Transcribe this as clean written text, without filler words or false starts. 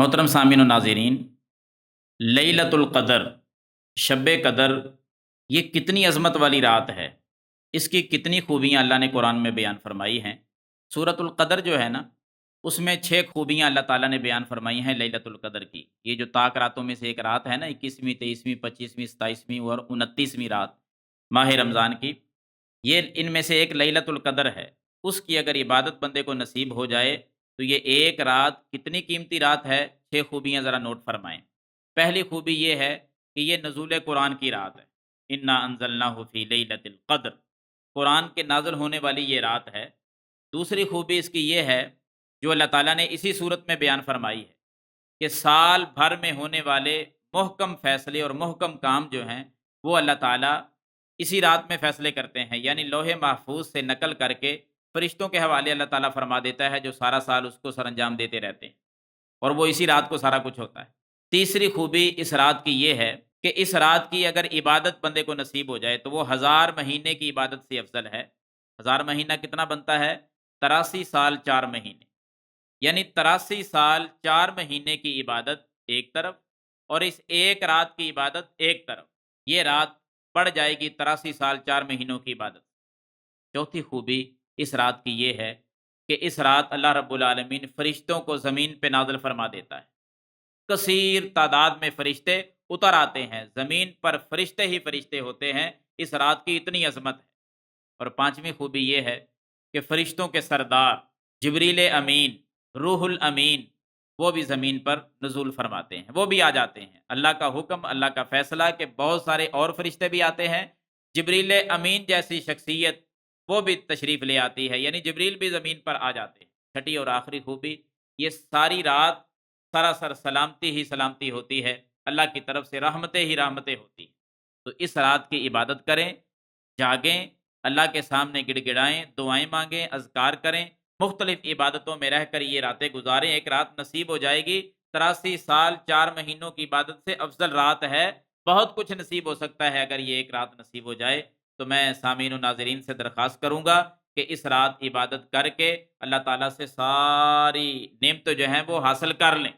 محترم سامعین و ناظرین، لیلۃ القدر، شب قدر، یہ کتنی عظمت والی رات ہے، اس کی کتنی خوبیاں اللہ نے قرآن میں بیان فرمائی ہیں۔ سورۃ القدر جو ہے نا، اس میں 6 خوبیاں اللہ تعالیٰ نے بیان فرمائی ہیں لیلۃ القدر کی۔ یہ جو طاق راتوں میں سے ایک رات ہے نا، 21ویں، 23ویں، 25ویں، 27ویں اور 29ویں رات ماہ رمضان کی، یہ ان میں سے ایک لیلۃ القدر ہے۔ اس کی اگر عبادت بندے کو نصیب ہو جائے تو یہ ایک رات کتنی قیمتی رات ہے۔ 6 خوبیاں ذرا نوٹ فرمائیں۔ پہلی خوبی یہ ہے کہ یہ نزول قرآن کی رات ہے۔ انا انزلناہ فی لیلۃ القدر، قرآن کے نازل ہونے والی یہ رات ہے۔ دوسری خوبی اس کی یہ ہے، جو اللہ تعالیٰ نے اسی صورت میں بیان فرمائی ہے، کہ سال بھر میں ہونے والے محکم فیصلے اور محکم کام جو ہیں وہ اللہ تعالیٰ اسی رات میں فیصلے کرتے ہیں، یعنی لوح محفوظ سے نقل کر کے فرشتوں کے حوالے اللہ تعالیٰ فرما دیتا ہے، جو سارا سال اس کو سر انجام دیتے رہتے ہیں، اور وہ اسی رات کو سارا کچھ ہوتا ہے۔ تیسری خوبی اس رات کی یہ ہے کہ اس رات کی اگر عبادت بندے کو نصیب ہو جائے تو وہ 1000 مہینے کی عبادت سے افضل ہے۔ 1000 مہینہ کتنا بنتا ہے؟ 83 سال 4 مہینے، یعنی 83 سال 4 مہینے کی عبادت ایک طرف، اور اس ایک رات کی عبادت ایک طرف، یہ رات پڑ جائے گی 83 سال 4 مہینوں کی عبادت۔ چوتھی خوبی اس رات کی یہ ہے کہ اس رات اللہ رب العالمین فرشتوں کو زمین پہ نازل فرما دیتا ہے۔ کثیر تعداد میں فرشتے اتر آتے ہیں، زمین پر فرشتے ہی فرشتے ہوتے ہیں، اس رات کی اتنی عظمت ہے۔ اور پانچویں خوبی یہ ہے کہ فرشتوں کے سردار جبریل امین، روح الامین، وہ بھی زمین پر نزول فرماتے ہیں، وہ بھی آ جاتے ہیں۔ اللہ کا حکم، اللہ کا فیصلہ کہ بہت سارے اور فرشتے بھی آتے ہیں، جبریل امین جیسی شخصیت وہ بھی تشریف لے آتی ہے، یعنی جبریل بھی زمین پر آ جاتے ہیں۔ چھٹی اور آخری خوبی، یہ ساری رات سراسر سلامتی ہی سلامتی ہوتی ہے، اللہ کی طرف سے رحمتیں ہی رحمتیں ہوتی ہیں۔ تو اس رات کی عبادت کریں، جاگیں، اللہ کے سامنے گڑ گڑائیں، دعائیں مانگیں، اذکار کریں، مختلف عبادتوں میں رہ کر یہ راتیں گزاریں۔ ایک رات نصیب ہو جائے گی، 83 سال 4 مہینوں کی عبادت سے افضل رات ہے۔ بہت کچھ نصیب ہو سکتا ہے اگر یہ ایک رات نصیب ہو جائے۔ تو میں سامعین و ناظرین سے درخواست کروں گا کہ اس رات عبادت کر کے اللہ تعالیٰ سے ساری نعمتیں جو ہیں وہ حاصل کر لیں۔